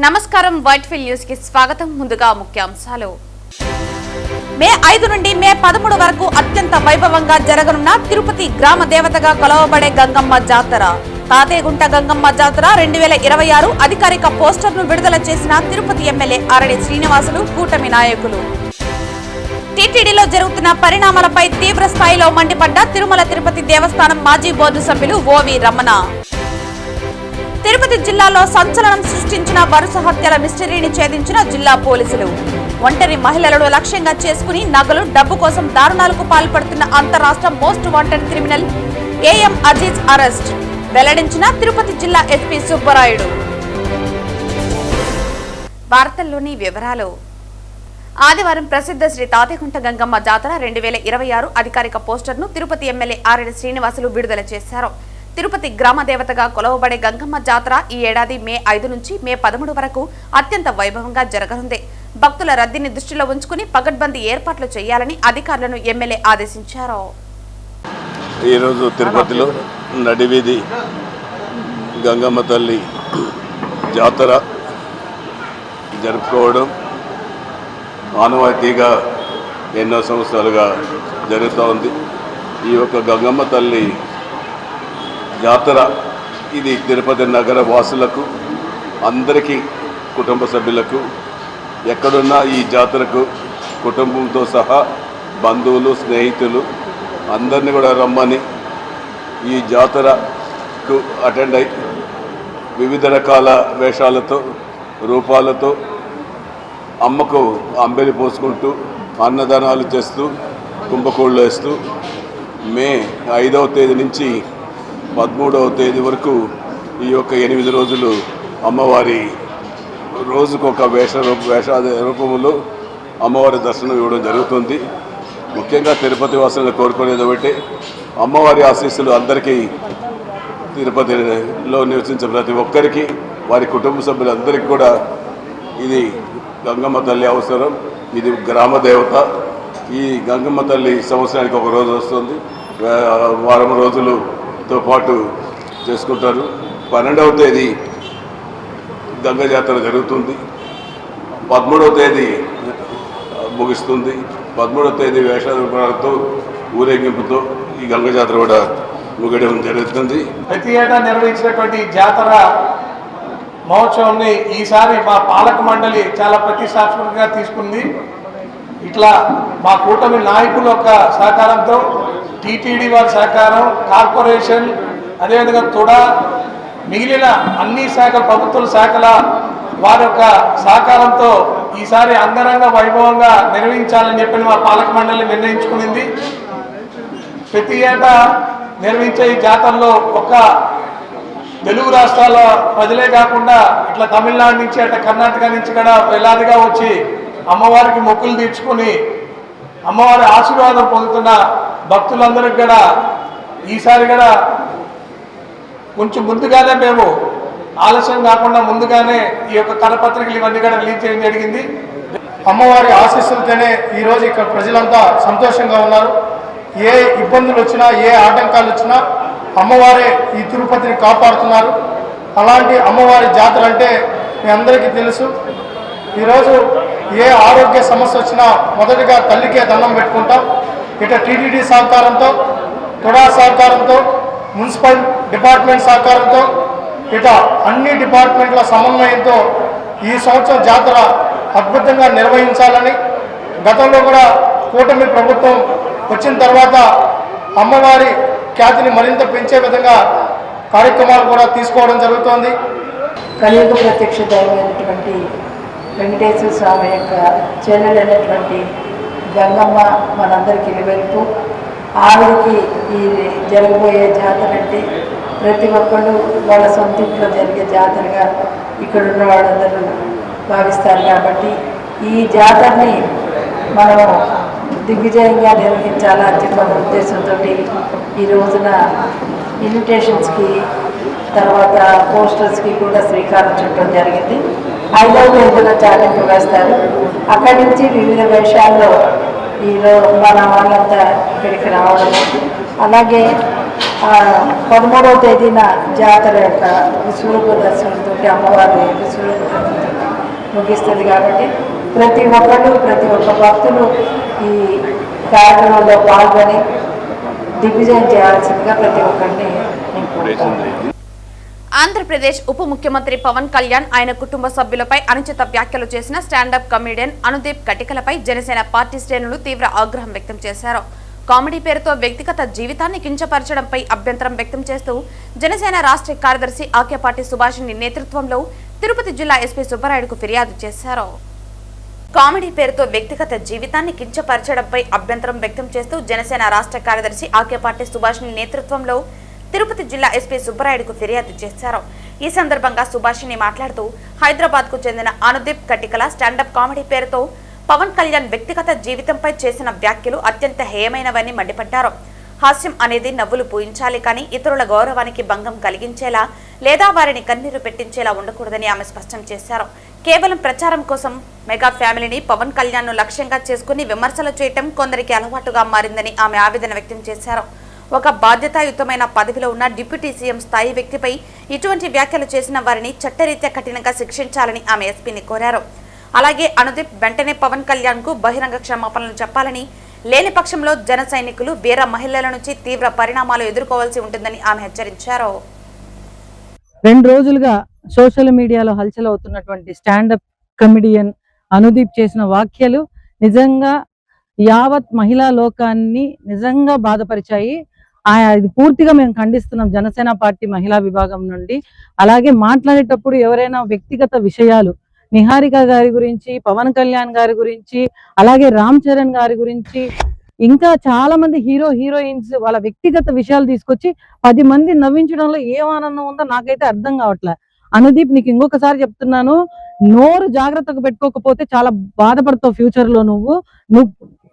నమస్కారం Whitefield news కి స్వాగతం. ముందుగా ముఖ్యాంశాలు. మే 5 నుండి మే 13 వరకు అత్యంత వైభవంగా జరగనున్న తిరుపతి గ్రామ దేవతగా కొలవబడే గంగమ్మ జాతర. తాతేగుంట గంగమ్మ జాతర 2026 అధికారిక పోస్టర్ను విడుదల చేసిన తిరుపతి ఎమ్మెల్యే ఆరడి శ్రీనివాసులు, కూటమి నాయకులు. టీటీడీలో జరుగుతున్న పరిణామాలపై తీవ్ర స్థాయిలో మండిపడ్డ తిరుమల తిరుపతి దేవస్థానం మాజీ బోర్డు సభ్యులు ఓవి రమణ. తిరుపతి జిల్లాలో సంచలనం సృష్టించిన వరుస హత్యల మిస్టరీని ఛేదించిన జిల్లా పోలీసులు. ఒంటరి మహిళలను లక్ష్యంగా చేసుకుని నగలు, డబ్బు కోసం దారుణాలకు పాల్పడుతున్న అంతరాష్ట్ర most wanted criminal A M Aziz arrest వెల్లడించిన తిరుపతి జిల్లా ఎస్పీ సుబ్బరాయుడు. వార్తల్లోని వివరాలు. ఆదివారం ప్రసిద్ధ శ్రీ తాతేగుంట గంగమ్మ జాతర 2026 అధికారిక పోస్టర్ను తిరుపతి ఎమ్మెల్యే ఆరడి శ్రీనివాసులు విడుదల చేశారు. తిరుపతి గ్రామ దేవతగా కొలవబడే గంగమ్మ జాతర ఈ ఏడాది మే 5 నుంచి మే 13 వరకు అత్యంత వైభవంగా జరగనుంది. భక్తుల రద్దీని దృష్టిలో ఉంచుకుని పగడ్బందీ ఏర్పాట్లు చేయాలని అధికారులను ఎమ్మెల్యే ఆదేశించారు. ఈరోజు తిరుపతిలో నడివీధి గంగమ్మ తల్లి జాతర జరుపుకోవడం ఆనవాయితీగా ఎన్నో సంవత్సరాలుగా జరుగుతూ ఉంది. ఈ యొక్క గంగమ్మ తల్లి జాతర ఇది తిరుపతి నగర వాసులకు, అందరికీ, కుటుంబ సభ్యులకు ఎక్కడున్నా ఈ జాతరకు కుటుంబంతో సహా బంధువులు, స్నేహితులు అందరినీ కూడా రమ్మని ఈ జాతరకు అటెండ్ అయి వివిధ రకాల వేషాలతో, రూపాలతో అమ్మకు అంబెలి పోసుకుంటూ అన్నదానాలు చేస్తూ కుంభకోళ్ళు వేస్తూ మే 5వ తేదీ నుంచి 13వ తేదీ వరకు ఈ యొక్క 8 రోజులు అమ్మవారి రోజుకొక వేష రూపంలో అమ్మవారి దర్శనం ఇవ్వడం జరుగుతుంది. ముఖ్యంగా తిరుపతి వాసులను కోరుకునేది ఒకటి, అమ్మవారి ఆశీస్సులు అందరికీ, తిరుపతిలో నివసించే ప్రతి ఒక్కరికి, వారి కుటుంబ సభ్యులందరికీ కూడా ఇది గంగమ్మ తల్లి అవసరం. ఇది గ్రామ దేవత. ఈ గంగమ్మ తల్లి సంవత్సరానికి ఒక రోజు వస్తుంది, వారం రోజులతో పాటు చేసుకుంటారు. 12వ తేదీ గంగ జాతర జరుగుతుంది, 13వ తేదీ ముగిస్తుంది. 13వ తేదీ వేషాలతో ఊరేగింపుతో ఈ గంగ జాతర కూడా ముగియడం జరుగుతుంది. ప్రతి ఏటా నిర్వహించినటువంటి జాతర మహోత్సవాన్ని ఈసారి మా పాలక మండలి చాలా ప్రతిష్టాత్మకంగా తీసుకుంది. ఇట్లా మా కూటమి నాయకుల యొక్క సహకారంతో, టీటీడీ వారి సహకారం, కార్పొరేషన్, అదేవిధంగా తుడా, మిగిలిన అన్ని శాఖల, ప్రభుత్వ శాఖల వారి యొక్క సహకారంతో ఈసారి అంగరంగ వైభవంగా నిర్వహించాలని చెప్పి మా పాలక మండలి నిర్ణయించుకునింది. ప్రతి ఏటా నిర్వహించే ఈ జాతరలో ఒక తెలుగు రాష్ట్రాల ప్రజలే కాకుండా ఇట్లా తమిళనాడు నుంచి, అట్లా కర్ణాటక నుంచి కూడా వేలాదిగా వచ్చి అమ్మవారికి మొక్కులు తీర్చుకొని అమ్మవారి ఆశీర్వాదం పొందుతున్న భక్తులందరికీ కూడా ఈసారి కూడా కొంచెం ముందుగానే, మేము ఆలస్యం కాకుండా ముందుగానే ఈ యొక్క కరపత్రికలు ఇవన్నీ కూడా రిలీజ్ చేయడం జరిగింది. అమ్మవారి ఆశీస్సులతోనే ఈరోజు ఇక్కడ ప్రజలంతా సంతోషంగా ఉన్నారు. ఏ ఇబ్బందులు వచ్చినా, ఏ ఆటంకాలు వచ్చినా అమ్మవారే ఈ తిరుపతిని కాపాడుతున్నారు. అలాంటి అమ్మవారి జాతర అంటే మీ అందరికీ తెలుసు. ఈరోజు ఏ ఆరోగ్య సమస్య వచ్చినా మొదటిగా తల్లికే దండం పెట్టుకుంటాం. ఇట టీటీడీ సహకారంతో, తుడా సహకారంతో, మున్సిపల్ డిపార్ట్మెంట్ సహకారంతో, ఇట అన్ని డిపార్ట్మెంట్ల సమన్వయంతో ఈ సంవత్సరం జాతర అద్భుతంగా నిర్వహించాలని, గతంలో కూడా కూటమి ప్రభుత్వం వచ్చిన తర్వాత అమ్మవారి ఖ్యాతిని మరింత పెంచే విధంగా కార్యక్రమాలు కూడా తీసుకోవడం జరుగుతోంది. కలియుగ ప్రత్యక్ష దైవమైనటువంటి వెంకటేశ్వర స్వామి యొక్క చెల్లెలైనటువంటి గంగమ్మ మనందరికీ నిలువెల్పు. ఆవిడికి ఈ జరగబోయే జాతర అంటే ప్రతి ఒక్కళ్ళు వాళ్ళ సొంత ఇంట్లో జరిగే జాతరగా ఇక్కడ ఉన్న వాళ్ళందరూ భావిస్తారు. కాబట్టి ఈ జాతరని మనం దిగ్విజయంగా నిర్వహించాలని చెప్పిన ఉద్దేశంతో ఈ రోజున ఇన్విటేషన్స్కి, తర్వాత పోస్టర్స్కి కూడా శ్రీకారం చుట్టడం జరిగింది. 5వ తేదీన చాటింపు వేస్తారు. అక్కడి నుంచి వివిధ వేషాల్లో ఈరోజు మన వాళ్ళంతా ఇక్కడికి రావడం, అలాగే 13వ తేదీన జాతర యొక్క విశ్వరూప దర్శనంతో అమ్మవారి విశ్వరూప ముగిస్తుంది కాబట్టి ప్రతి ఒక్క భక్తులు ఈ కార్యక్రమంలో పాల్గొని దిగ్విజయం చేయాల్సిందిగా ప్రతి ఒక్కరిని నేను కోరుతున్నాను. ఆంధ్రప్రదేశ్ ఉప ముఖ్యమంత్రి పవన్ కళ్యాణ్ ఆయన కుటుంబ సభ్యులపై అనుచిత వ్యాఖ్యలు చేసిన స్టాండప్ కమెడియన్ అనుదీప్ కటికలపై జనసేన పార్టీ శ్రేణులు తీవ్ర ఆగ్రహం వ్యక్తం చేశారు. కామెడీ పేరుతో వ్యక్తిగత జీవితాన్ని కించపరచడంపై అభ్యంతరం వ్యక్తం చేస్తూ జనసేన రాష్ట్ర కార్యదర్శి ఆకేపాటి సుభాషిణి నేతృత్వంలో తిరుపతి జిల్లా ఎస్పీ సుబ్బరాయుడుకు ఫిర్యాదు చేశారు. కామెడీ పేరుతో వ్యక్తిగత జీవితాన్ని కించపరచడంపై అభ్యంతరం వ్యక్తం చేస్తూ జనసేన రాష్ట్ర కార్యదర్శి ఆకేపాటి సుభాషిణి నేతృత్వంలో తిరుపతి జిల్లా ఎస్పీ సుబ్బరాయుడుకు ఫిర్యాదు చేశారు. ఈ సందర్భంగా సుభాషిణి మాట్లాడుతూ హైదరాబాద్ కు చెందిన అనుదీప్ కటికల స్టాండప్ కామెడీ పేరుతో పవన్ కళ్యాణ్ వ్యక్తిగత జీవితంపై చేసిన వ్యాఖ్యలు అత్యంత హేయమైనవని మండిపడ్డారు. హాస్యం అనేది నవ్వులు పూయించాలి కానీ ఇతరుల గౌరవానికి భంగం కలిగించేలా లేదా వారిని కన్నీరు పెట్టించేలా ఉండకూడదని ఆమె స్పష్టం చేశారు. కేవలం ప్రచారం కోసం మెగా ఫ్యామిలీని పవన్ కళ్యాణ్ ను లక్ష్యంగా చేసుకుని విమర్శలు చేయటం కొందరికి అలవాటుగా మారిందని ఆమె ఆవేదన వ్యక్తం చేశారు. ఒక బాధ్యతాయుతమైన పదవిలో ఉన్న డిప్యూటీ సీఎం స్థాయి వ్యక్తిపై ఇటువంటి వ్యాఖ్యలు చేసిన వారిని చట్టరీత్యా కఠినంగా శిక్షించాలని ఆమె ఎస్పీని కోరారు. అలాగే అనుదీప్ వెంటనే పవన్ కళ్యాణ్ కు బహిరంగ క్షమాపణలు చెప్పాలని, లేని పక్షంలో జన సైనికులు వీర మహిళల నుంచి తీవ్ర పరిణామాలు ఎదుర్కోవాల్సి ఉంటుందని ఆమె హెచ్చరించారు. 2 రోజులుగా సోషల్ మీడియాలో హల్చల్ అవుతున్నటువంటి స్టాండప్ కమెడియన్ అనుదీప్ చేసిన వ్యాఖ్యలు నిజంగా యావత్ మహిళా లోకాన్ని నిజంగా బాధపరిచాయి. ఇది పూర్తిగా మేము ఖండిస్తున్నాం జనసేన పార్టీ మహిళా విభాగం నుండి. అలాగే మాట్లాడేటప్పుడు ఎవరైనా వ్యక్తిగత విషయాలు నిహారిక గారి గురించి, పవన్ కళ్యాణ్ గారి గురించి, అలాగే రామ్ చరణ్ గారి గురించి, ఇంకా చాలా మంది హీరోయిన్స్ వాళ్ళ వ్యక్తిగత విషయాలు తీసుకొచ్చి 10 మంది నవ్వించడంలో ఏం ఆనందం ఉందో నాకైతే అర్థం కావట్లే. అనుదీప్, నీకు ఇంకొకసారి చెప్తున్నాను, నోరు జాగ్రత్తగా పెట్టుకోకపోతే చాలా బాధపడతావు ఫ్యూచర్ లో. నువ్వు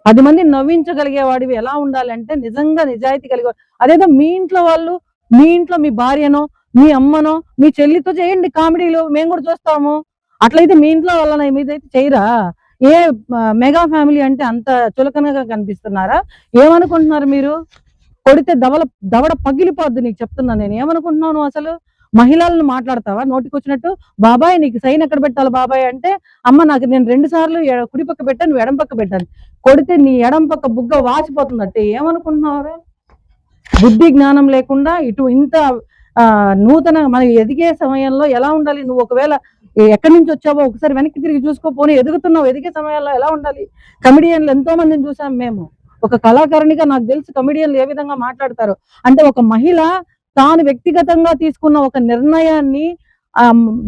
10 మంది నవ్వించగలిగే వాడివి ఎలా ఉండాలంటే నిజంగా నిజాయితీ కలిగే. అదేదో మీ ఇంట్లో వాళ్ళు, మీ ఇంట్లో మీ భార్యనో, మీ అమ్మనో, మీ చెల్లితో చేయండి కామెడీలు, మేము కూడా చూస్తాము. అట్లయితే మీ ఇంట్లో వాళ్ళని మీదైతే చేయరా? ఏ మెగా ఫ్యామిలీ అంటే అంత చులకనగా కనిపిస్తున్నారా? ఏమనుకుంటున్నారు మీరు? కొడితే దవడ పగిలిపోద్ది. నీకు చెప్తున్నా నేను. ఏమనుకుంటున్నాను అసలు? మహిళలను మాట్లాడతావా నోటికొచ్చినట్టు? బాబాయ్ నీకు సైన్ ఎక్కడ పెట్టాలి బాబాయ్ అంటే, అమ్మ నాకు నేను 2 సార్లు కుడి పక్క పెట్టాను, నువ్వు ఎడం పక్క పెట్టాను. కొడితే నీ ఎడం పక్క బుగ్గ వాచిపోతుందంటే ఏమనుకుంటున్నావు? బుద్ధి జ్ఞానం లేకుండా ఇటు ఇంత నూతన మనం ఎదిగే సమయంలో ఎలా ఉండాలి? నువ్వు ఒకవేళ ఎక్కడి నుంచి వచ్చావో ఒకసారి వెనక్కి తిరిగి చూసుకోపోని. ఎదుగుతున్నావు, ఎదిగే సమయంలో ఎలా ఉండాలి? కమెడియన్లు ఎంతో మందిని చూసాం మేము. ఒక కళాకారునిగా నాకు తెలుసు కమెడియన్లు ఏ విధంగా మాట్లాడతారు. అంటే ఒక మహిళ తాను వ్యక్తిగతంగా తీసుకున్న ఒక నిర్ణయాన్ని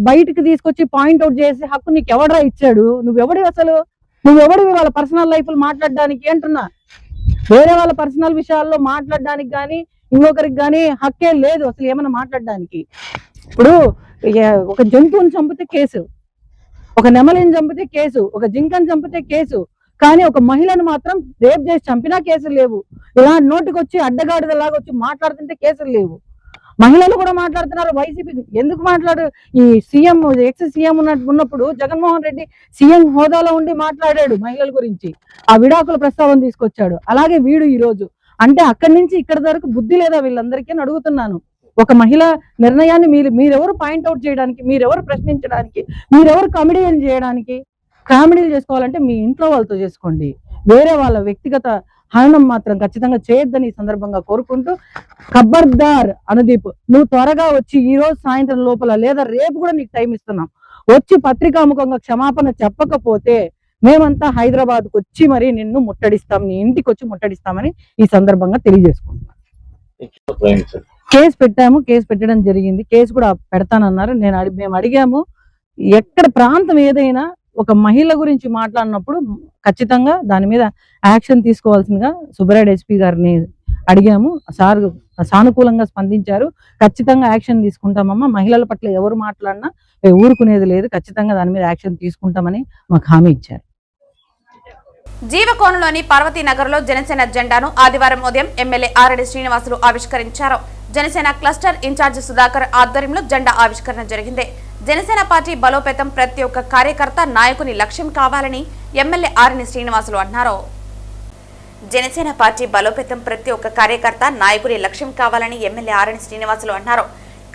బయటికి తీసుకొచ్చి పాయింట్అవుట్ చేసే హక్కు నీకు ఎవడరా ఇచ్చాడు? నువ్వెవడివి అసలు? నువ్వెవడివి వాళ్ళ పర్సనల్ లైఫ్ మాట్లాడడానికి? అంటున్నా, వేరే వాళ్ళ పర్సనల్ విషయాల్లో మాట్లాడడానికి కానీ ఇంకొకరికి కానీ హక్కే లేదు అసలు ఏమైనా మాట్లాడడానికి. ఇప్పుడు ఒక జంతువుని చంపితే కేసు, ఒక నెమలిని చంపితే కేసు, ఒక జింకని చంపితే కేసు, కానీ ఒక మహిళను మాత్రం రేప్ చేసి చంపినా కేసులు లేవు. ఇలా నోటికొచ్చి అడ్డగాడిదలాగా వచ్చి మాట్లాడుతుంటే కేసులు లేవు. మహిళలు కూడా మాట్లాడుతున్నారు. వైసీపీ ఎందుకు మాట్లాడు? ఈ సీఎం ఎక్స్ సీఎం ఉన్నప్పుడు జగన్మోహన్ రెడ్డి సీఎం హోదాలో ఉండి మాట్లాడాడు మహిళల గురించి, ఆ విడాకుల ప్రస్తావన తీసుకొచ్చాడు. అలాగే వీడు ఈ రోజు అంటే అక్కడి నుంచి ఇక్కడి వరకు బుద్ధి లేదా వీళ్ళందరికీ అని అడుగుతున్నాను. ఒక మహిళ నిర్ణయాన్ని మీరెవరు పాయింట్అవుట్ చేయడానికి? మీరెవరు ప్రశ్నించడానికి? మీరెవరు కమెడియన్ చేయడానికి? కామెడీలు చేసుకోవాలంటే మీ ఇంట్లో వాళ్ళతో చేసుకోండి. వేరే వాళ్ళ వ్యక్తిగత హననం మాత్రం ఖచ్చితంగా చేయొద్దని ఈ సందర్భంగా కోరుకుంటూ, ఖబర్దార్ అనుదీప్, నువ్వు త్వరగా వచ్చి ఈ రోజు సాయంత్రం లోపల లేదా రేపు కూడా నీకు టైం ఇస్తున్నాం, వచ్చి పత్రికాముఖంగా క్షమాపణ చెప్పకపోతే మేమంతా హైదరాబాద్కు వచ్చి మరి నిన్ను ముట్టడిస్తాం, నీ ఇంటికి వచ్చి ముట్టడిస్తామని ఈ సందర్భంగా తెలియజేసుకుంటున్నాం. కేసు పెట్టాము, కేసు పెట్టడం జరిగింది. కేసు కూడా పెడతానన్నారు. మేము అడిగాము, ఎక్కడ ప్రాంతం ఏదైనా ఒక మహిళ గురించి మాట్లాడినప్పుడు ఖచ్చితంగా దాని మీద యాక్షన్ తీసుకోవాల్సిందిగా సుబ్బరాయుడు ఎస్పీ గారిని అడిగాము. సార్ సానుకూలంగా స్పందించారు. ఖచ్చితంగా యాక్షన్ తీసుకుంటామమ్మా, మహిళల పట్ల ఎవరు మాట్లాడినా ఊరుకునేది లేదు, ఖచ్చితంగా దాని మీద యాక్షన్ తీసుకుంటామని మాకు హామీ ఇచ్చారు. జీవకోణంలోని పార్వతీనగర్లో జనసేన జెండాను ఆదివారం ఉదయం ఎమ్మెల్యే ఆర్ఎడి శ్రీనివాసులు ఆవిష్కరించారు. జనసేన క్లస్టర్ ఇన్ఛార్జ్ సుధాకర్ ఆధ్వర్యంలో జెండా ఆవిష్కరణ జరిగింది. జనసేన పార్టీ బలోపేతం ప్రతి ఒక్క కార్యకర్త నాయకుని లక్ష్యం కావాలని ఎమ్మెల్యే ఆర్ఎడి శ్రీనివాసులు అన్నారు. జనసేన పార్టీ బలోపేతం ప్రతి ఒక్క కార్యకర్త నాయకుని లక్ష్యం కావాలని ఎమ్మెల్యే ఆర్ఎడి శ్రీనివాసులు అన్నారు.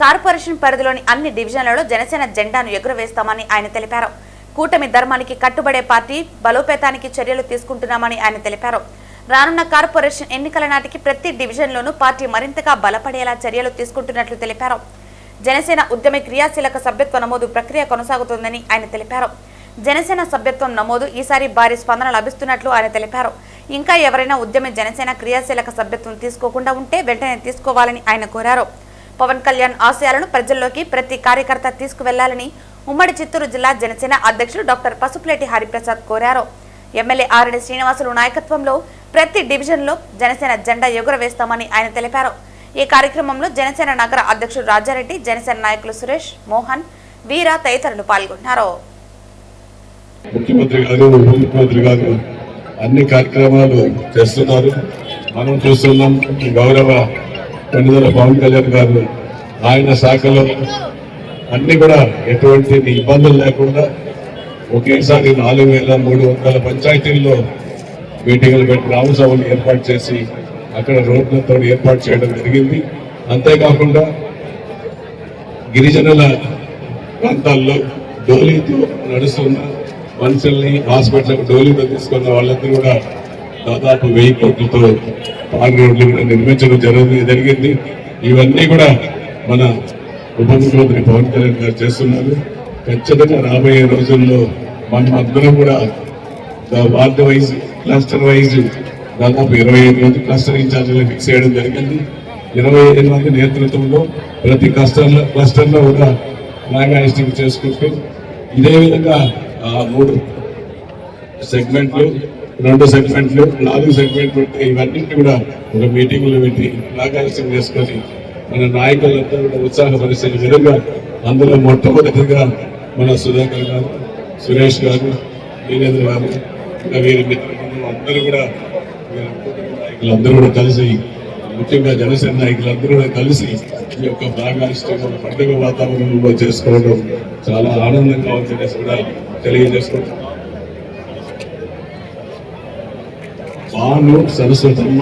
కార్పొరేషన్ పరిధిలోని అన్ని డివిజన్లలో జనసేన జెండాను ఎగురవేస్తామని ఆయన తెలిపారు. కూటమి ధర్మానికి కట్టుబడే పార్టీ బలోపేతానికి చర్యలు తీసుకుంటున్నామని ఆయన తెలిపారు. రానున్న కార్పొరేషన్ ఎన్నికల నాటికి ప్రతి డివిజన్లోనూ పార్టీ మరింతగా బలపడేలా చర్యలు తీసుకుంటున్నట్లు తెలిపారు. జనసేన ఉద్యమ క్రియాశీలక సభ్యత్వ నమోదు ప్రక్రియ కొనసాగుతోందని ఆయన తెలిపారు. జనసేన సభ్యత్వం నమోదు ఈసారి భారీ స్పందన లభిస్తున్నట్లు ఆయన తెలిపారు. ఇంకా ఎవరైనా ఉద్యమ జనసేన క్రియాశీలక సభ్యత్వం తీసుకోకుండా ఉంటే వెంటనే తీసుకోవాలని ఆయన కోరారు. పవన్ కళ్యాణ్ ఆశయాలను ప్రజల్లోకి ప్రతి కార్యకర్త తీసుకువెళ్లాలని ఉమ్మడి చిత్తూరు జిల్లా జనసేన అధ్యక్షుడు డాక్టర్ పసుపులేటి హరిప్రసాద్ కోరారు. ఎమ్మెల్యే ఆర్ఎన్ శ్రీనివాసులు నాయకత్వంలో ప్రతి డివిజన్లో జనసేన జెండా ఎగురవేస్తామని ఆయన తెలిపారు. ఈ కార్యక్రమంలో జనసేన నగర అధ్యక్షుడు రాజారెడ్డి, జనసేన నాయకులు సురేష్, మోహన్, వీర తదితరులు పాల్గొన్నారు. ముఖ్యమంత్రి గారు, ఉప ముఖ్యమంత్రి గారు అన్ని కార్యక్రమాలు చేస్తున్నారు. మనం చూస్తున్నాం. గౌరవ కొన్నిదల పవన్ కళ్యాణ్ గారు ఆయన శాఖలో అన్ని కూడా ఎటువంటి ఇబ్బందులు లేకుండా ఒకేసారి 4,300 పంచాయతీల్లో మీటింగులు పెట్టి గ్రామసభలు ఏర్పాటు చేసి అక్కడ రోడ్లతో ఏర్పాటు చేయడం జరిగింది. అంతేకాకుండా గిరిజనుల ప్రాంతాల్లో డోలీతో నడుస్తున్న మనుషుల్ని హాస్పిటల్కి డోలీతో తీసుకున్న వాళ్ళందరూ కూడా దాదాపు 1000 కోట్లతో పార్ రోడ్లు కూడా నిర్మించడం జరిగింది. ఇవన్నీ కూడా మన ఉప ముఖ్యమంత్రి పవన్ కళ్యాణ్ గారు చేస్తున్నారు. ఖచ్చితంగా రాబోయే రోజుల్లో మనం అందరం కూడా వార్డు వైజ్, క్లస్టర్ వైజ్ దాదాపు 25 మంది క్లస్టర్ ఇన్ఛార్జీలు ఫిక్స్ చేయడం జరిగింది. 25 మంది నేతృత్వంలో ప్రతి క్లస్టర్లో కూడా మ్యాగనైజింగ్ చేసుకుంటూ ఇదే విధంగా 3 సెగ్మెంట్లు, 2 సెగ్మెంట్లు, 4 సెగ్మెంట్లు ఇవన్నీ కూడా ఒక మీటింగ్లో పెట్టి మ్యాగనైజింగ్ చేసుకొని మన నాయకులంతా కూడా ఉత్సాహపరిచే విధంగా అందులో మొట్టమొదటిగా మన సుధాకర్ గారు, సురేష్ గారు, వీరేంద్ర గారు, వీరి మిత్రులు అందరూ కూడా నాయకులందరూ కూడా కలిసి, ముఖ్యంగా జనసేన నాయకులందరూ కూడా కలిసి ఈ యొక్క ప్రాణాయిష్టంగా పండుగ వాతావరణంలో చేసుకోవడం చాలా ఆనందంగా ఉందనేసి కూడా తెలియజేసుకుంటున్నాం. బాను, సరస్వతమ్మ,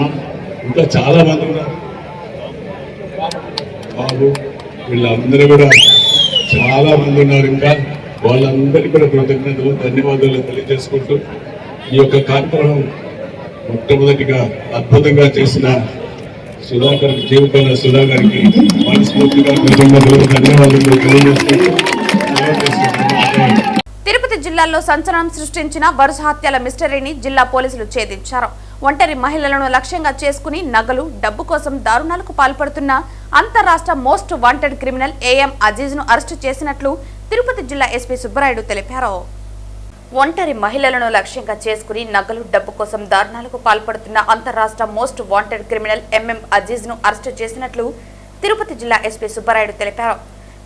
ఇంకా చాలా మంది ఉన్నారు. బాబు, వీళ్ళందరూ కూడా చాలా మంది ఉన్నారు. ఇంకా వాళ్ళందరికీ కూడా కృతజ్ఞతలు, ధన్యవాదాలు తెలియజేసుకుంటూ ఈ యొక్క కార్యక్రమం మొట్టమొదటిగా అద్భుతంగా చేసిన సుధాకర్, జీవితంలో సుధాకర్కి మనస్ఫూర్తిగా కృతజ్ఞతలు, ధన్యవాదాలు తెలియజేసుకుంటూ తిరుపతి జిల్లాలో సంచలనం సృష్టించిన వరుస హత్యల మిస్టరీని జిల్లా పోలీసులు ఛేదించారు. ఒంటరి మహిళలను లక్ష్యంగా చేసుకుని నగలు, డబ్బు కోసం దారుణాలకు పాల్పడుతున్న అంతర్రాష్ట్ర most wanted criminal A M Aziz ను అరెస్టు చేసినట్లు తిరుపతి జిల్లా ఎస్పీ సుబ్బరాయుడు తెలిపారు. ఒంటరి మహిళలను లక్ష్యంగా చేసుకుని నగలు, డబ్బు కోసం దారుణాలకు పాల్పడుతున్న అంతర్రాష్ట్ర most wanted criminal MM Aziz ను అరెస్టు చేసినట్లు తిరుపతి జిల్లా ఎస్పీ సుబ్బరాయుడు తెలిపారు.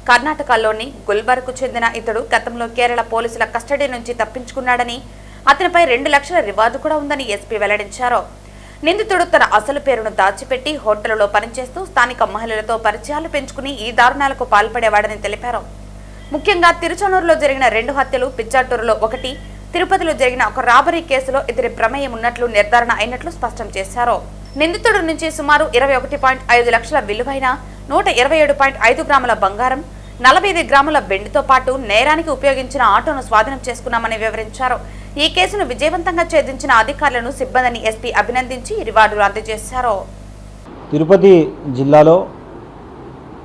కర్ణాటకలోని గుల్బర్గ్ చెందిన ఇతడు గతంలో కేరళ పోలీసుల కస్టడీ నుంచి తప్పించుకున్నాడని, అతనిపై 2 లక్షల రివార్డు కూడా ఉందని ఎస్పీ వెల్లడించారు. నిందితుడు తన అసలు పేరును దాచిపెట్టి హోటల్లో పనిచేస్తూ స్థానిక మహిళలతో పరిచయాలు పెంచుకుని ఈ దారుణాలకు పాల్పడేవాడని తెలిపారు. ముఖ్యంగా తిరుచానూరులో జరిగిన 2 హత్యలు, పిచ్చాటూరులో 1, తిరుపతిలో జరిగిన ఒక రాబరీ కేసులో ఇతని ప్రమేయం ఉన్నట్లు నిర్ధారణ అయినట్లు స్పష్టం చేశారు. నిందితుడి నుంచి సుమారు 21.5 లక్షల విలువైన 127.5 గ్రాముల బంగారం, 45 గ్రాముల బెండితో పాటు నేరానికి ఉపయోగించిన ఆటోను స్వాధీనం చేసుకున్నామని వివరించారు. ఈ కేసును విజయవంతంగా ఛేదించిన అధికారులను, సిబ్బందిని ఎస్పీ అభినందించి రివార్డులు అందజేశారు. తిరుపతి జిల్లాలో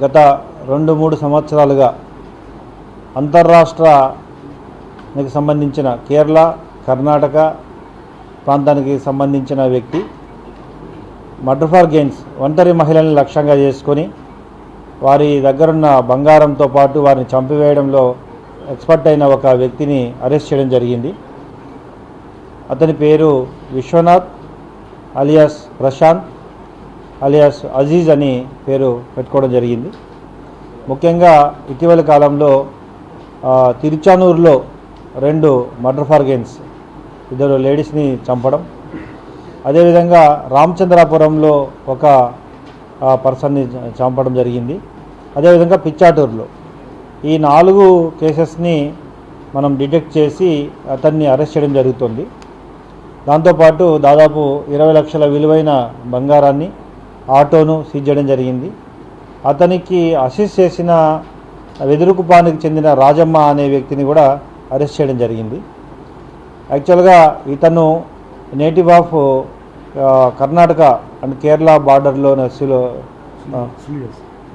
గత 2-3 సంవత్సరాలుగా అంతర్రాష్ట్రానికి సంబంధించిన కేరళ, కర్ణాటక ప్రాంతానికి సంబంధించిన వ్యక్తి మర్డర్ ఫర్ గెయిన్స్ ఒంటరి మహిళలను లక్ష్యంగా చేసుకొని వారి దగ్గరున్న బంగారంతో పాటు వారిని చంపివేయడంలో ఎక్స్పర్ట్ అయిన ఒక వ్యక్తిని అరెస్ట్ చేయడం జరిగింది. అతని పేరు విశ్వనాథ్ అలియాస్ ప్రశాంత్ అలియాస్ అజీజ్ అని పేరు పెట్టుకోవడం జరిగింది. ముఖ్యంగా ఇటీవల కాలంలో తిరుచానూరులో 2 మర్డర్ ఫర్ గెయిన్స్, 2 లేడీస్ని చంపడం, అదేవిధంగా రామచంద్రాపురంలో ఒక పర్సన్ని చంపడం జరిగింది. అదేవిధంగా పిచ్చాటూరులో ఈ 4 కేసెస్ని మనం డిటెక్ట్ చేసి అతన్ని అరెస్ట్ చేయడం జరుగుతుంది. దాంతోపాటు దాదాపు 20 లక్షల విలువైన బంగారాన్ని, ఆటోను సీజ్ చేయడం జరిగింది. అతనికి అసిస్ట్ చేసిన వెదురుకుపానికి చెందిన రాజమ్మ అనే వ్యక్తిని కూడా అరెస్ట్ చేయడం జరిగింది. యాక్చువల్గా ఇతను native of Karnataka and Kerala బార్డర్లో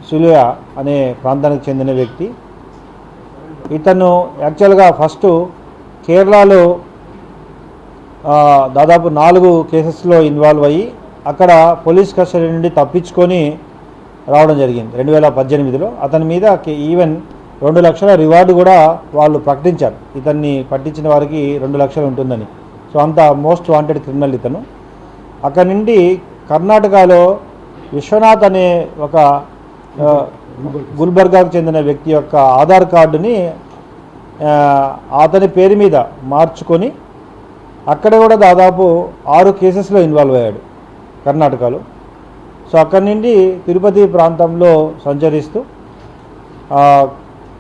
సులియా అనే ప్రాంతానికి చెందిన వ్యక్తి. ఇతను యాక్చువల్గా ఫస్ట్ కేరళలో దాదాపు 4 కేసెస్లో ఇన్వాల్వ్ అయ్యి అక్కడ పోలీస్ కస్టడీ నుండి తప్పించుకొని రావడం జరిగింది 2018లో. అతని మీద ఈవెన్ 2 లక్షల రివార్డు కూడా వాళ్ళు ప్రకటించారు. ఇతన్ని పట్టించిన వారికి 2 లక్షలు ఉంటుందని. సో అంత మోస్ట్ వాంటెడ్ క్రిమినల్ ఇతను. అక్కడి నుండి కర్ణాటకలో విశ్వనాథ్ అనే ఒక గుల్బర్గాకు చెందిన వ్యక్తి యొక్క ఆధార్ కార్డుని అతని పేరు మీద మార్చుకొని అక్కడ కూడా దాదాపు 6 కేసెస్లో ఇన్వాల్వ్ అయ్యాడు కర్ణాటకలో. సో అక్కడి నుండి తిరుపతి ప్రాంతంలో సంచరిస్తూ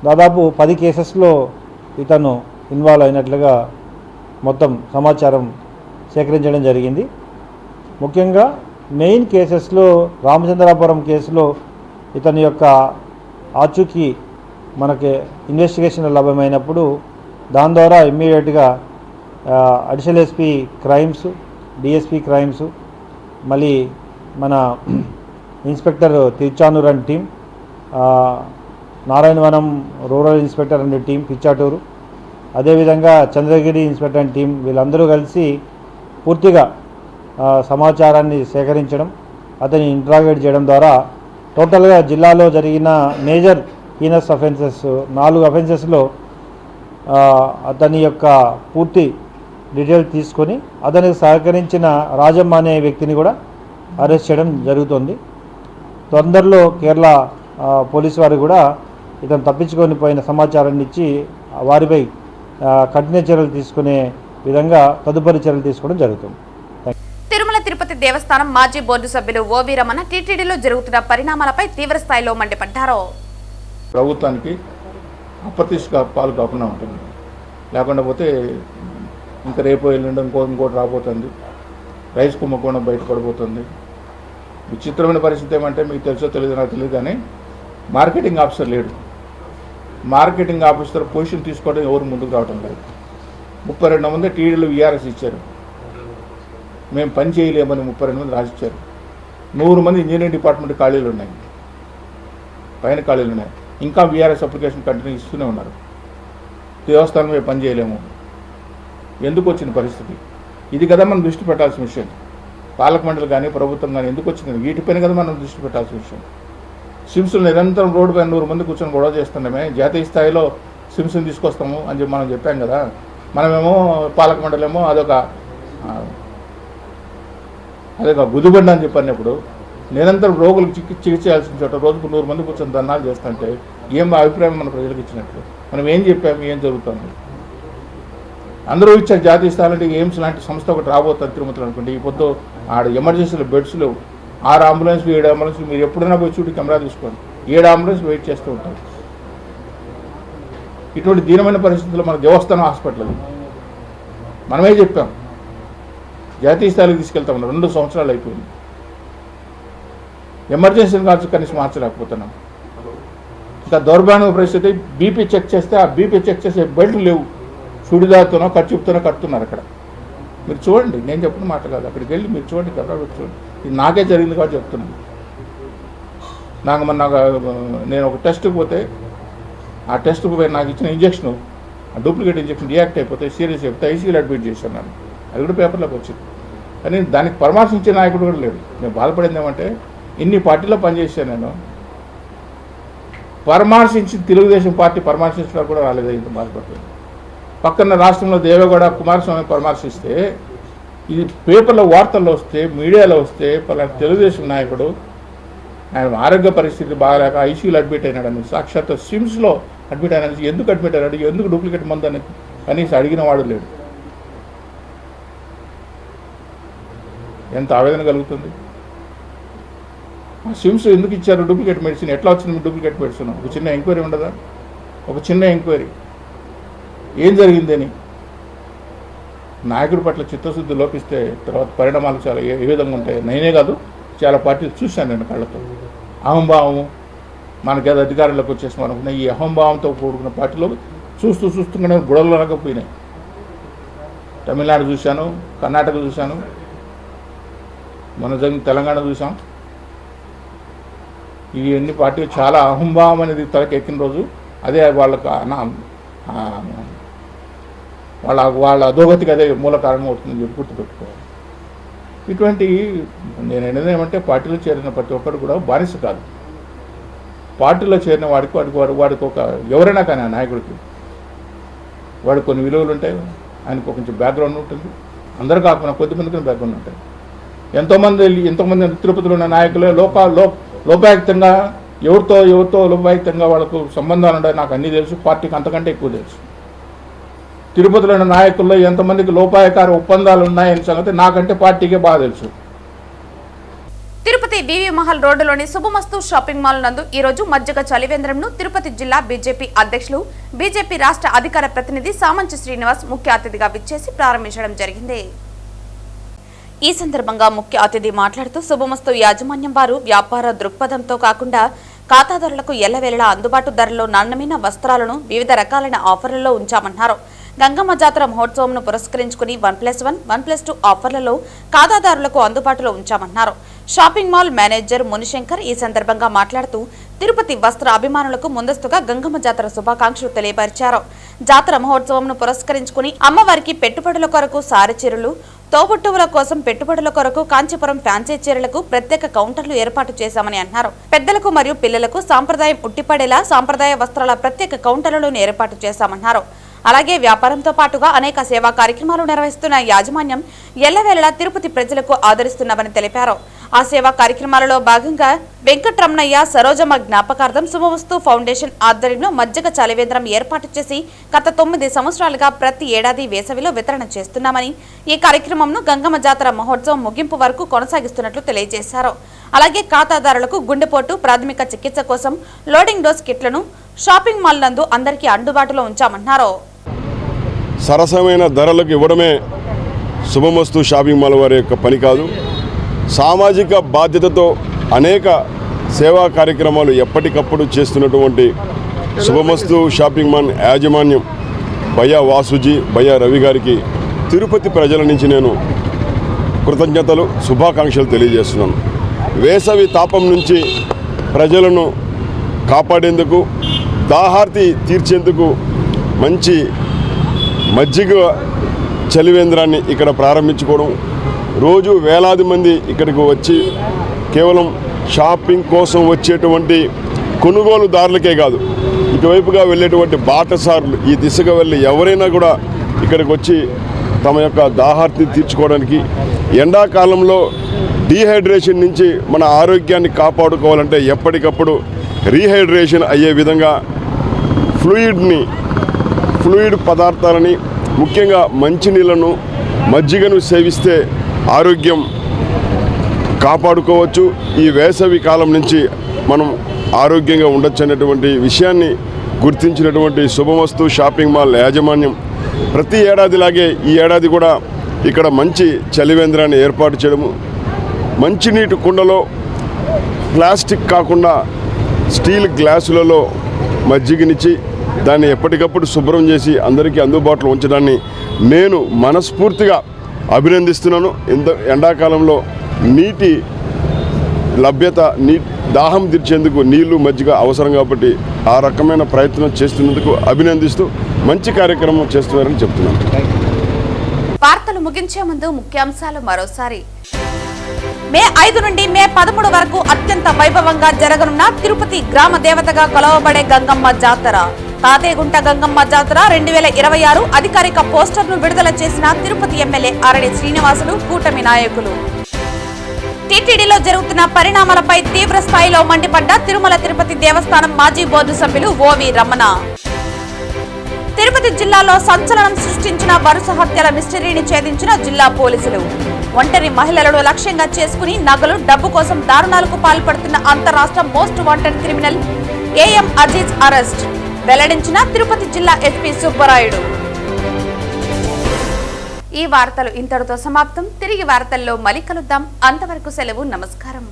దాదాపు 10 కేసెస్లో ఇతను ఇన్వాల్వ్ అయినట్లుగా మొత్తం సమాచారం సేకరించడం జరిగింది. ముఖ్యంగా మెయిన్ కేసెస్లో రామచంద్రాపురం కేసులో ఇతని యొక్క ఆచూకీ మనకి ఇన్వెస్టిగేషన్ లభ్యమైనప్పుడు దాని ద్వారా ఇమ్మీడియట్గా additional SP crimes, DSP crimes, మళ్ళీ మన inspector Tiruchanur and team, Narayanavanam rural inspector and team Pichatur, అదేవిధంగా చంద్రగిరి ఇన్స్పెక్టర్ అండ్ టీం వీళ్ళందరూ కలిసి పూర్తిగా సమాచారాన్ని సేకరించడం, అతన్ని ఇంట్రాగేట్ చేయడం ద్వారా టోటల్గా జిల్లాలో జరిగిన మేజర్ హీనస్ అఫెన్సెస్ 4 అఫెన్సెస్లో అతని యొక్క పూర్తి డీటెయిల్ తీసుకొని అతనికి సహకరించిన రాజమ్మ అనే వ్యక్తిని కూడా అరెస్ట్ చేయడం జరుగుతుంది. తొందరలో కేరళ పోలీసు వారు కూడా ఇతను తప్పించుకొని పోయిన సమాచారాన్ని ఇచ్చి వారిపై కఠిన చర్యలు తీసుకునే విధంగా తదుపరి చర్యలు తీసుకోవడం జరుగుతుంది. తిరుమల తిరుపతి దేవస్థానం మాజీ బోర్డు సభ్యులు ఓవి రమణ టీటీడీలో జరుగుతున్న పరిణామాలపై తీవ్ర స్థాయిలో మండిపడ్డారు. ప్రభుత్వానికి అప్రతిష్ట పాలు కాకుండా ఉంటుంది. లేకుండా పోతే ఇంకా రేపు ఎల్లుండి ఇంకోటి రాబోతుంది. రైస్ కుంభకోణం బయటపడబోతుంది. విచిత్రమైన పరిస్థితి ఏమంటే మీకు తెలుసో తెలియదు, నాకు తెలియదు, కానీ మార్కెటింగ్ ఆఫీసర్ లేడు. మార్కెటింగ్ ఆఫీసర్ పొజిషన్ తీసుకోవడం ఎవరు ముందుకు రావడం లేదు. 32 మంది టీడీలు వీఆర్ఎస్ ఇచ్చారు. మేము పని చేయలేమని 32 మంది రాసిచ్చారు. 100 మంది ఇంజనీరింగ్ డిపార్ట్మెంట్ ఖాళీలు ఉన్నాయి, పైన ఖాళీలు ఉన్నాయి. ఇంకా వీఆర్ఎస్ అప్లికేషన్ కంటిన్యూ ఇస్తూనే ఉన్నారు. దేవస్థానం మేము పని చేయలేము. ఎందుకు వచ్చిన పరిస్థితి ఇది కదా మనం దృష్టి పెట్టాల్సిన విషయం. పాలక మండలి కానీ ప్రభుత్వం కానీ ఎందుకు వచ్చింది, వీటిపైన కదా మనం దృష్టి పెట్టాల్సిన విషయం. సిమ్స్లు నిరంతరం రోడ్డు పైన 100 మంది కూర్చొని గొడవ చేస్తున్నామే. జాతీయ స్థాయిలో సిమ్స్ని తీసుకొస్తాము అని చెప్పి మనం చెప్పాం కదా. మనమేమో పాలక మండలి ఏమో అదొక గుదిబండి అని చెప్పినప్పుడు నిరంతరం రోగులకు చికిత్స చేయాల్సిన చోట రోజుకు 100 మంది కూర్చొని ధర్నాలు చేస్తుంటే ఏం అభిప్రాయం మన ప్రజలకు ఇచ్చినట్లు? మనం ఏం చెప్పాము, ఏం జరుగుతుంది? అందరూ ఇచ్చారు జాతీయ స్థాయిలో ఎయిమ్స్ లాంటి సంస్థ ఒకటి రాబోతుంది తిరుమలలో అనుకోండి. ఈ పొద్దు ఆడ ఎమర్జెన్సీలో బెడ్స్ లేవు. 6 అంబులెన్స్లు 7 అంబులెన్స్లు మీరు ఎప్పుడైనా పోయి చూడు, కెమెరా తీసుకోండి, 7 అంబులెన్స్ వెయిట్ చేస్తూ ఉంటారు. ఇటువంటి దీనమైన పరిస్థితుల్లో మన దేవస్థానం హాస్పిటల్ మనమే చెప్పాం జాతీయ స్థాయికి తీసుకెళ్తామన్నా. 2 సంవత్సరాలు అయిపోయింది. ఎమర్జెన్సీని కాల్చి కనీసం మార్చలేకపోతున్నాం. ఇంకా దౌర్భాగ్య పరిస్థితి. బీపీ చెక్ చేస్తే ఆ బీపీ చెక్ చేసే బెల్ట్లు లేవు. సుడిదార్తోనో ఖర్చుతోనో కడుతున్నారు అక్కడ. మీరు చూడండి, నేను చెప్పిన మాట కాదు, అక్కడికి వెళ్ళి మీరు చూడండి, కెమెరా పెట్టి చూడండి. ఇది నాకే జరిగింది కాబట్టి చెప్తున్నాను. నేను ఒక టెస్ట్కి పోతే ఆ టెస్ట్కి పోయి నాకు ఇచ్చిన ఇంజక్షన్, ఆ డూప్లికేట్ ఇంజక్షన్ డియాక్ట్ అయిపోతే సీరియస్ అయిపోతే ఐసీయూలో అడ్మిట్ చేశాను. నన్ను అది కూడా పేపర్లోకి వచ్చింది. కానీ దానికి పరామర్శించే నాయకుడు కూడా లేడు. నేను బాధపడింది ఏమంటే ఇన్ని పార్టీలో పనిచేశాను నేను, పరామర్శించి తెలుగుదేశం పార్టీ పరామర్శించడానికి కూడా రాలేదు. ఇంత బాధపడుతుంది. పక్కన రాష్ట్రంలో దేవేగౌడ కుమారస్వామి పరామర్శిస్తే ఇది పేపర్లో వార్తల్లో వస్తే మీడియాలో వస్తే పలానా తెలుగుదేశం నాయకుడు ఆయన ఆరోగ్య పరిస్థితి బాగాలేక ఐసీయూలో అడ్మిట్ అయినాడని, సాక్షాత్ సిమ్స్లో అడ్మిట్ అయినాడు. ఎందుకు అడ్మిట్ అయినాడు, ఎందుకు డూప్లికేట్ మందు అని కనీసం అడిగిన వాడు లేడు. ఎంత ఆవేదన కలుగుతుంది. సిమ్స్ ఎందుకు ఇచ్చారు డూప్లికేట్ మెడిసిన్, ఎట్లా వచ్చింది డూప్లికేట్ మెడిసిన్? ఒక చిన్న ఎంక్వైరీ ఉండదా? ఒక చిన్న ఎంక్వైరీ ఏం జరిగిందని. నాయకుడి పట్ల చిత్తశుద్ధి లోపిస్తే తర్వాత పరిణామాలు చాలా ఏ విధంగా ఉంటాయి. నేనే కాదు, చాలా పార్టీలు చూశాను నేను కళ్ళతో. అహంభావం మనకేదో అధికారంలోకి వచ్చేసాం అనుకున్న ఈ అహంభావంతో కూడుకున్న పార్టీలో చూస్తుండగానే గొడవలు పోయినాయి. తమిళనాడు చూశాను, కర్ణాటక చూశాను, మన జరిగిన తెలంగాణ చూసాం. ఇవన్నీ పార్టీలు చాలా అహంభావం అనేది తలకెక్కిన రోజు అదే వాళ్ళకు వాళ్ళ అధోగతికి అదే మూల కారణం అవుతుందని చెప్పి గుర్తుపెట్టుకోవాలి. ఇటువంటి నేను అనేది ఏమంటే పార్టీలో చేరిన ప్రతి ఒక్కరు కూడా బానిస కాదు. పార్టీలో చేరిన వాడికి ఒక ఎవరైనా కానీ ఆ నాయకుడికి వాడికి కొన్ని విలువలు ఉంటాయి, ఆయనకు కొంచెం బ్యాక్గ్రౌండ్ ఉంటుంది. అందరూ కాకుండా కొద్దిమందికి బ్యాక్గ్రౌండ్ ఉంటాయి. ఎంతోమంది తిరుపతిలో ఉన్న నాయకులే లోపాయుక్తంగా ఎవరితో లోపాయుక్తంగా వాళ్ళకు సంబంధాలు ఉంటాయి. నాకు అన్నీ తెలుసు, పార్టీకి అంతకంటే ఎక్కువ తెలుసు. తిరుపతిలో ఉన్న నాయకుల్లో ఎంతమందికి లోపాయకార ఒప్పందాలు ఉన్నాయనే సంగతి నాకంటే పార్టీకే బాగా తెలుసు. తిరుపతి వివి మహల్ రోడ్డులోని శుభమస్తు షాపింగ్ మాల్ నందు ఈ రోజు మజ్జిగ చలివేంద్రంను తిరుపతి జిల్లా బీజేపీ అధ్యక్షులు బీజేపీ రాష్ట్ర అధికార ప్రతినిధి సామంచి శ్రీనివాస్ ముఖ్య అతిథిగా విచ్చేసి ప్రారంభించడం జరిగింది. ఈ సందర్భంగా ముఖ్య అతిథి మాట్లాడుతూ శుభమస్తు యాజమాన్యం వారు వ్యాపార దృక్పథంతో కాకుండా ఖాతాదారులకు ఎల్లవేళలా అందుబాటు ధరలో నాణ్యమైన వస్త్రాలను వివిధ రకాలైన ఆఫర్లలో ఉంచామన్నారు. గంగమ్మ జాతర మహోత్సవంను పురస్కరించుకుని 1+1, 1+2 ఆఫర్లలో ఖాతాదారులకు అందుబాటులో ఉంచామన్నారు. షాపింగ్ మాల్ మేనేజర్ మునిశంకర్ ఈ సందర్భంగా మాట్లాడుతూ తిరుపతి వస్త్ర అభిమానులకు ముందస్తుగా గంగమ్మ జాతర శుభాకాంక్షలు తెలియపరిచారు. జాతర మహోత్సవంను పురస్కరించుకుని అమ్మవారికి పెట్టుబడుల కొరకు సారె చీరలు, తోబుట్టువుల కోసం పెట్టుబడుల కొరకు కాంచీపురం ఫ్యాన్సీ చీరలకు ప్రత్యేక కౌంటర్లు ఏర్పాటు చేశామని అన్నారు. పెద్దలకు మరియు పిల్లలకు సాంప్రదాయం ఉట్టిపడేలా సాంప్రదాయ వస్త్రాల ప్రత్యేక కౌంటర్లను ఏర్పాటు చేశామన్నారు. అలాగే వ్యాపారంతో పాటుగా అనేక సేవా కార్యక్రమాలు నిర్వహిస్తున్న యాజమాన్యం ఎల్లవేళలా తిరుపతి ప్రజలకు ఆదరిస్తున్నామని తెలిపారు. ఆ సేవా కార్యక్రమాలలో భాగంగా వెంకటరమణయ్య సరోజమ్మ జ్ఞాపకార్థం శుభవస్తు ఫౌండేషన్ ఆధ్వర్యంలో మజ్జిగ చలివేంద్రం ఏర్పాటు చేసి గత 9 సంవత్సరాలుగా ప్రతి ఏడాది వేసవిలో వితరణ చేస్తున్నామని, ఈ కార్యక్రమంను గంగమ్మ జాతర మహోత్సవం ముగింపు వరకు కొనసాగిస్తున్నట్లు తెలియజేశారు. అలాగే ఖాతాదారులకు గుండెపోటు ప్రాథమిక చికిత్స కోసం లోడింగ్ డోస్ కిట్లను షాపింగ్ మాల్ నందు అందరికీ అందుబాటులో ఉంచామన్నారు. సరసమైన ధరలకు ఇవ్వడమే శుభమస్తు షాపింగ్ మాల్ వారి యొక్క పని కాదు. సామాజిక బాధ్యతతో అనేక సేవా కార్యక్రమాలు ఎప్పటికప్పుడు చేస్తున్నటువంటి శుభమస్తు షాపింగ్ మాల్ యాజమాన్యం భయ్యా వాసుజీ, భయ్యా రవి గారికి తిరుపతి ప్రజల నుంచి నేను కృతజ్ఞతలు, శుభాకాంక్షలు తెలియజేస్తున్నాను. వేసవి తాపం నుంచి ప్రజలను కాపాడేందుకు, దాహార్తి తీర్చేందుకు మంచి మజ్జిగ చలివేంద్రాన్ని ఇక్కడ ప్రారంభించుకోవడం, రోజు వేలాది మంది ఇక్కడికి వచ్చి కేవలం షాపింగ్ కోసం వచ్చేటువంటి కొనుగోలుదారులకే కాదు, ఇటువైపుగా వెళ్ళేటువంటి బాటసారులు, ఈ దిశగా వెళ్ళి ఎవరైనా కూడా ఇక్కడికి వచ్చి తమ యొక్క దాహార్తిని తీర్చుకోవడానికి, ఎండాకాలంలో డీహైడ్రేషన్ నుంచి మన ఆరోగ్యాన్ని కాపాడుకోవాలంటే ఎప్పటికప్పుడు రీహైడ్రేషన్ అయ్యే విధంగా ఫ్లూయిడ్ పదార్థాలని, ముఖ్యంగా మంచినీళ్లను, మజ్జిగను సేవిస్తే ఆరోగ్యం కాపాడుకోవచ్చు. ఈ వేసవి కాలం నుంచి మనం ఆరోగ్యంగా ఉండొచ్చు అనేటువంటి విషయాన్ని గుర్తించినటువంటి శుభమస్తు షాపింగ్ మాల్ యాజమాన్యం ప్రతి ఏడాదిలాగే ఈ ఏడాది కూడా ఇక్కడ మంచి చలివేంద్రాన్ని ఏర్పాటు చేయడము, మంచినీటి కుండలో ప్లాస్టిక్ కాకుండా స్టీల్ గ్లాసులలో మజ్జిగనిచ్చి దాన్ని ఎప్పటికప్పుడు శుభ్రం చేసి అందరికీ అందుబాటులో ఉంచడాన్ని నేను మనస్ఫూర్తిగా అభినందిస్తున్నాను. ఎండాకాలంలో నీటి లభ్యత, దాహం తీర్చేందుకు నీళ్లు, మజ్జిగ అవసరం కాబట్టి ఆ రకమైన ప్రయత్నం చేస్తున్నందుకు అభినందిస్తూ మంచి కార్యక్రమం చేస్తున్నారని చెప్తున్నాను. వార్తలు ముగించే ముందు ముఖ్యాంశాలు మరోసారి. మే 5 నుండి మే 13 వరకు అత్యంత వైభవంగా జరగనున్న తిరుపతి గ్రామ దేవతగా కొలవబడే గంగమ్మ జాతర. తాతేగుంట గంగమ్మ జాతర 2026 అధికారిక పోస్టర్ను విడుదల చేసిన తిరుపతి ఎమ్మెల్యే ఆరడి శ్రీనివాసులు, కూటమి నాయకులు. టీటీడీలో జరుగుతున్న పరిణామాలపై తీవ్ర స్థాయిలో మండిపడ్డ తిరుమల తిరుపతి దేవస్థానం మాజీ బోర్డు సభ్యులు ఓవి రమణ. తిరుపతి జిల్లాలో సంచలనం సృష్టించిన వరుస హత్యల మిస్టరీని ఛేదించిన జిల్లా పోలీసులు. ఒంటరి మహిళలను లక్ష్యంగా చేసుకుని నగలు, డబ్బు కోసం దారుణాలకు పాల్పడుతున్న అంతరాష్ట్ర most wanted criminal A M Aziz arrest వెల్లడించిన తిరుపతి జిల్లా ఎస్పీ సుబ్బరాయుడు. ఈ వార్తలు ఇంతటితో సమాప్తం. తిరిగి వార్తల్లో మళ్ళీ కలుద్దాం. అంతవరకు సెలవు. నమస్కారం.